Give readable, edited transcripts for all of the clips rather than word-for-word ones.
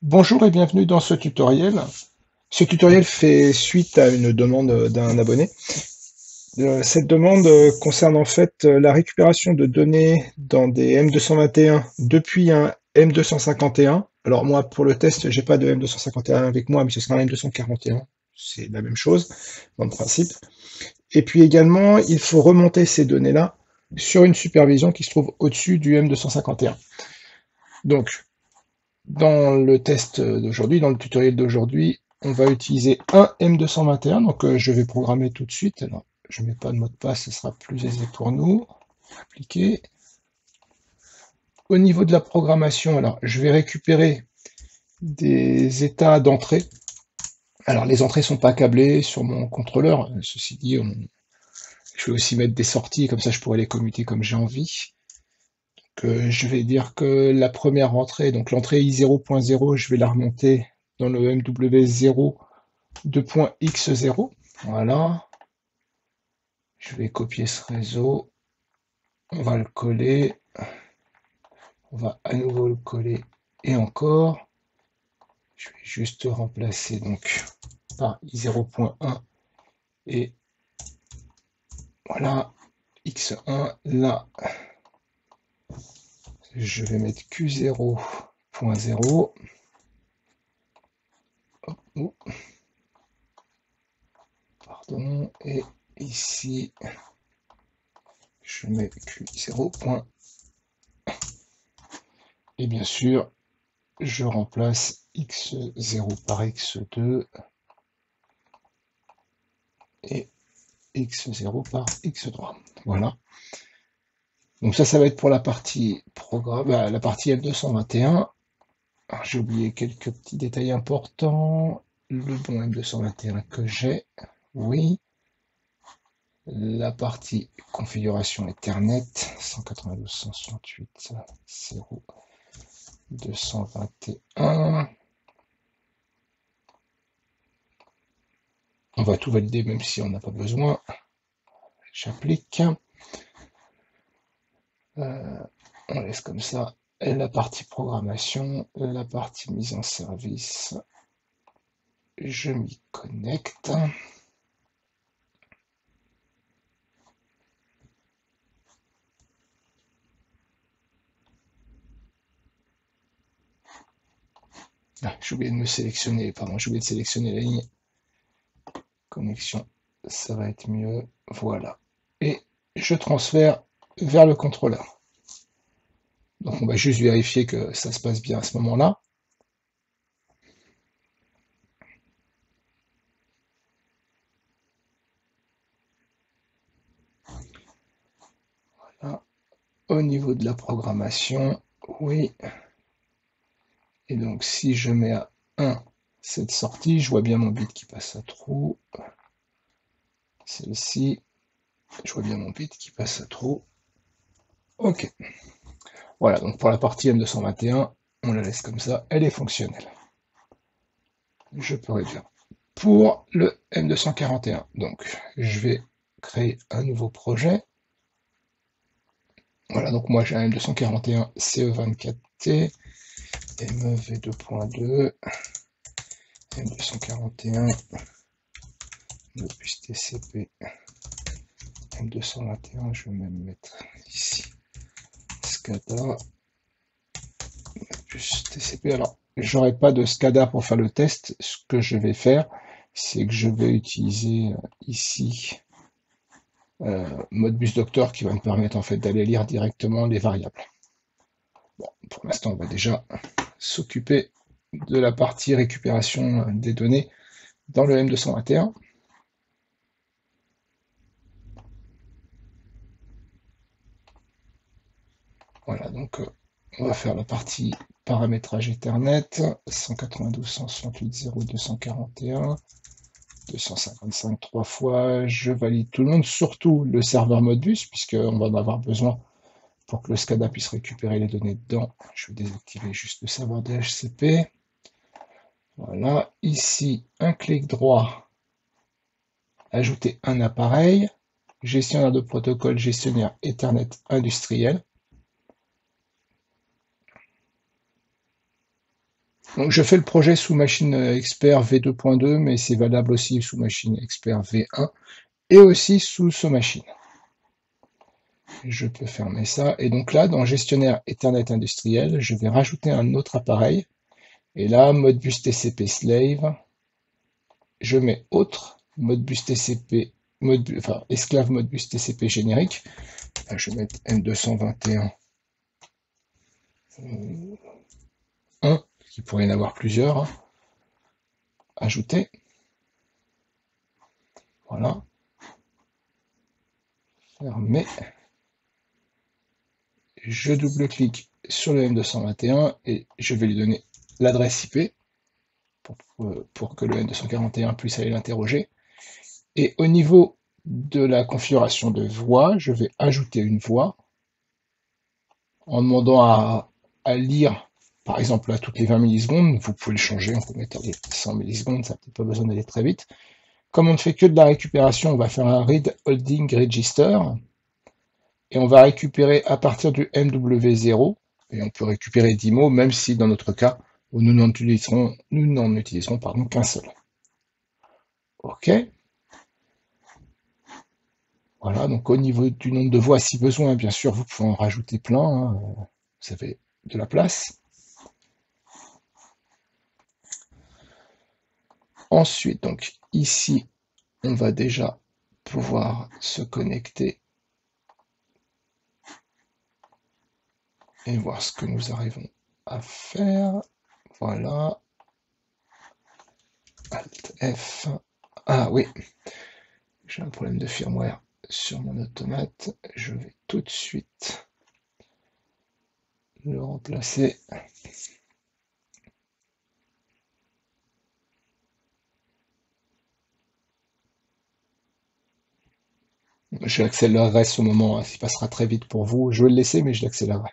Bonjour et bienvenue dans ce tutoriel. Ce tutoriel fait suite à une demande d'un abonné. Cette demande concerne en fait la récupération de données dans des M221 depuis un M251. Alors moi, pour le test, j'ai pas de M251 avec moi, mais ce sera un M241. C'est la même chose dans le principe. Et puis également, il faut remonter ces données-là sur une supervision qui se trouve au-dessus du M251. Donc, dans le test d'aujourd'hui, dans le tutoriel d'aujourd'hui, on va utiliser un M221. Donc, je vais programmer tout de suite. Alors, je ne mets pas de mot de passe, ce sera plus aisé pour nous. Appliquer. Au niveau de la programmation, alors, je vais récupérer des états d'entrée. Alors, les entrées sont pas câblées sur mon contrôleur. Ceci dit, je vais aussi mettre des sorties, comme ça je pourrais les commuter comme j'ai envie. Je vais dire que la première entrée, donc l'entrée I0.0, je vais la remonter dans le MW0 2.x0. Voilà. Je vais copier ce réseau. On va le coller. On va à nouveau le coller et encore. Je vais juste remplacer donc par I0.1 et voilà. X1 là. Je vais mettre Q0.0. Pardon. Et ici, je mets Q0. Et bien sûr, je remplace X0 par X2 et X0 par X3. Voilà. Donc ça va être pour la partie programme, la partie M221. J'ai oublié quelques petits détails importants. Le bon M221 que j'ai, oui. La partie configuration Ethernet 192.168.0.221. On va tout valider même si on n'a pas besoin. J'applique. On laisse comme ça. Et la partie programmation, la partie mise en service, je m'y connecte. Ah, j'ai oublié de me sélectionner, pardon, j'ai oublié de sélectionner la ligne. Connexion, ça va être mieux. Voilà. Et je transfère vers le contrôleur. Donc on va juste vérifier que ça se passe bien à ce moment-là. Voilà. Au niveau de la programmation, oui. Et donc si je mets à 1 cette sortie, je vois bien mon bit qui passe à trou. Celle-ci, je vois bien mon bit qui passe à trou. Ok. Voilà, donc pour la partie M221, on la laisse comme ça, elle est fonctionnelle. Je peux réduire. Pour le M241, donc je vais créer un nouveau projet. Voilà, donc moi j'ai un M241 CE24T, MEV2.2, M241, bus TCP, M221, je vais même mettre ici SCADA, bus TCP. Alors, j'aurai pas de SCADA pour faire le test. Ce que je vais faire, c'est que je vais utiliser ici Modbus Doctor qui va me permettre en fait d'aller lire directement les variables. Bon, pour l'instant, on va déjà s'occuper de la partie récupération des données dans le M221. Voilà, donc on va faire la partie paramétrage Ethernet, 192.168.0.241, 255 trois fois, je valide tout le monde, surtout le serveur Modbus, puisqu'on va en avoir besoin pour que le SCADA puisse récupérer les données dedans. Je vais désactiver juste le serveur DHCP. Voilà, ici, un clic droit, ajouter un appareil, gestionnaire de protocole, gestionnaire Ethernet industriel. Donc je fais le projet sous machine expert V2.2, mais c'est valable aussi sous machine expert V1 et aussi sous SoMachine. Je peux fermer ça. Et donc là, dans gestionnaire Ethernet industriel, je vais rajouter un autre appareil. Et là, Modbus TCP slave, je mets autre, Modbus TCP, enfin esclave Modbus TCP générique. Là, je vais mettre M221 1, qui pourrait y en avoir plusieurs. Hein. Ajouter. Voilà. Fermer. Je double-clique sur le M221 et je vais lui donner l'adresse IP pour que le M241 puisse aller l'interroger. Et au niveau de la configuration de voix, je vais ajouter une voix en demandant à lire, par exemple, à toutes les 20 millisecondes. Vous pouvez le changer, on peut mettre les 100 millisecondes, ça n'a peut-être pas besoin d'aller très vite. Comme on ne fait que de la récupération, on va faire un read holding register et on va récupérer à partir du MW0 et on peut récupérer 10 mots, même si dans notre cas, nous n'en utiliserons qu'un seul. OK. Voilà, donc au niveau du nombre de voix, si besoin, bien sûr, vous pouvez en rajouter plein, hein, vous avez de la place. Ensuite, donc ici, on va déjà pouvoir se connecter et voir ce que nous arrivons à faire. Voilà. Alt F. Ah oui, j'ai un problème de firmware sur mon automate. Je vais tout de suite le remplacer. Je l'accélérerai ce moment, hein, il passera très vite pour vous. Je vais le laisser, mais je l'accélérerai.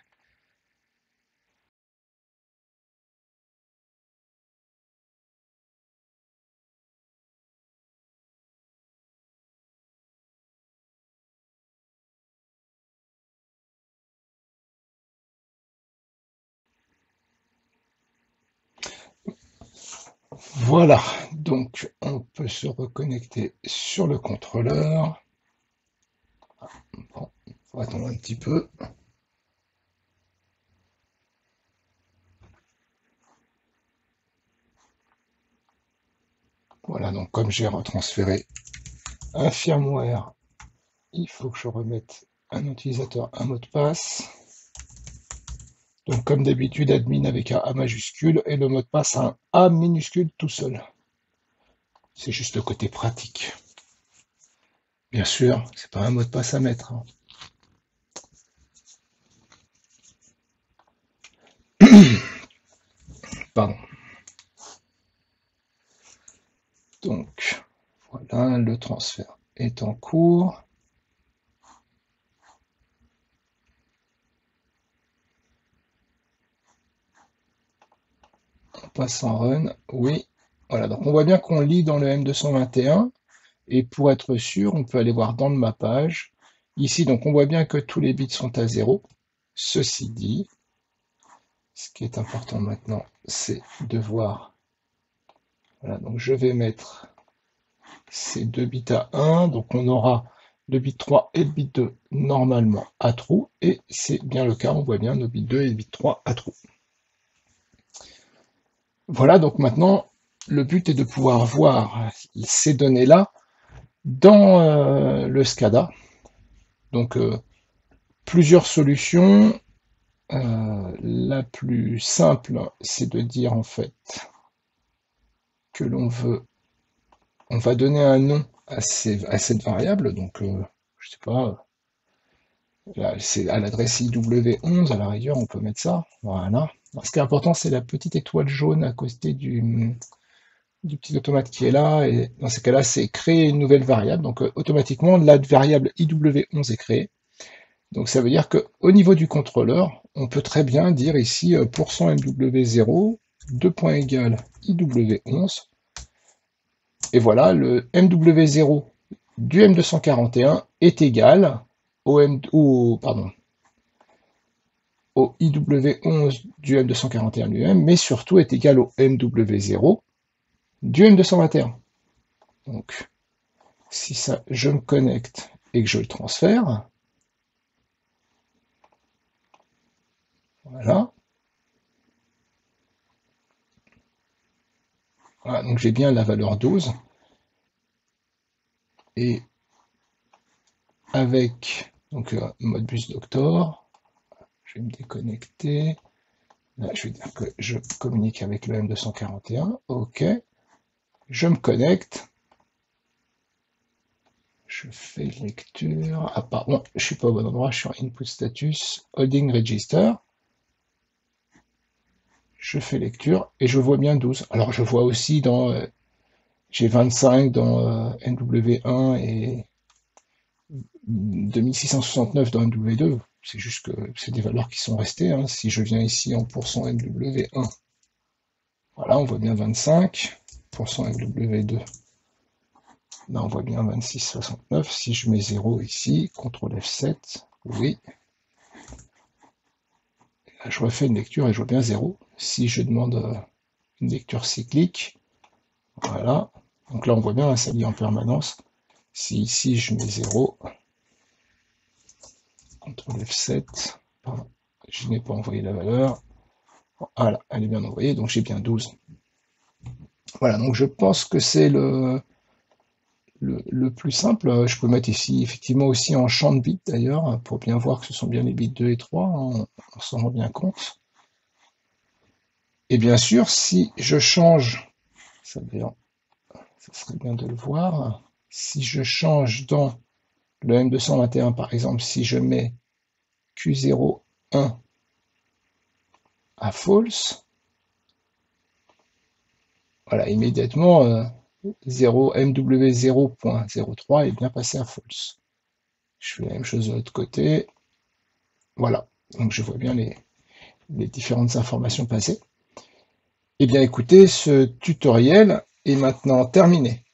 Voilà, donc on peut se reconnecter sur le contrôleur. Bon, on va attendre un petit peu. Voilà, donc comme j'ai retransféré un firmware, il faut que je remette un utilisateur, un mot de passe. Donc comme d'habitude, admin avec un A majuscule et le mot de passe un A minuscule tout seul. C'est juste le côté pratique. Bien sûr, c'est pas un mot de passe à mettre. Hein. Pardon. Donc, voilà, le transfert est en cours. On passe en run, oui. Voilà, donc on voit bien qu'on lit dans le M221. Et pour être sûr, on peut aller voir dans le mappage. Ici, donc on voit bien que tous les bits sont à 0. Ceci dit, ce qui est important maintenant, c'est de voir. Voilà, donc je vais mettre ces deux bits à 1. Donc on aura le bit 3 et le bit 2 normalement à true. Et c'est bien le cas, on voit bien nos bits 2 et le bit 3 à true. Voilà, donc maintenant, le but est de pouvoir voir ces données-là dans le SCADA. Donc, plusieurs solutions. La plus simple, c'est de dire en fait que l'on va donner un nom à cette variable. Donc, je sais pas, là, c'est à l'adresse IW11, à la rigueur, on peut mettre ça. Voilà. Alors, ce qui est important, c'est la petite étoile jaune à côté du petit automate qui est là. Et dans ces cas-là, c'est créer une nouvelle variable. Donc, automatiquement, la variable IW11 est créée. Donc ça veut dire qu'au niveau du contrôleur, on peut très bien dire ici %MW0, 2 points égal IW11. Et voilà, le MW0 du M241 est égal au au IW11 du M241 lui-même, mais surtout est égal au MW0 du M221. Donc, si ça, je me connecte et que je le transfère, voilà. Voilà, donc j'ai bien la valeur 12. Et avec donc Modbus Doctor, je vais me déconnecter. Là, je vais dire que je communique avec le M241. OK. Je me connecte. Je fais lecture. Ah, pardon, je suis pas au bon endroit. Je suis en Input Status, Holding Register. Je fais lecture et je vois bien 12. Alors, je vois aussi dans... j'ai 25 dans NW1 et 2669 dans MW2. C'est juste que c'est des valeurs qui sont restées. Hein. Si je viens ici en %MW1, voilà, on voit bien 25. %MW2, là on voit bien 2669. Si je mets 0 ici, CTRL F7, oui. Là, je refais une lecture et je vois bien 0. Si je demande une lecture cyclique, voilà. Donc là on voit bien, hein, ça lit en permanence. Si ici je mets 0, CTRL F7, pardon, je n'ai pas envoyé la valeur. Voilà, elle est bien envoyée, donc j'ai bien 12. Voilà, donc je pense que c'est le plus simple. Je peux mettre ici effectivement aussi en champ de bits d'ailleurs, pour bien voir que ce sont bien les bits 2 et 3, hein, on s'en rend bien compte. Et bien sûr, si je change, ça serait bien de le voir, si je change dans le M221 par exemple, si je mets Q01 à false, voilà, immédiatement 0 MW0.03 est bien passé à false. Je fais la même chose de l'autre côté. Voilà, donc je vois bien les différentes informations passées. Eh bien écoutez, ce tutoriel est maintenant terminé.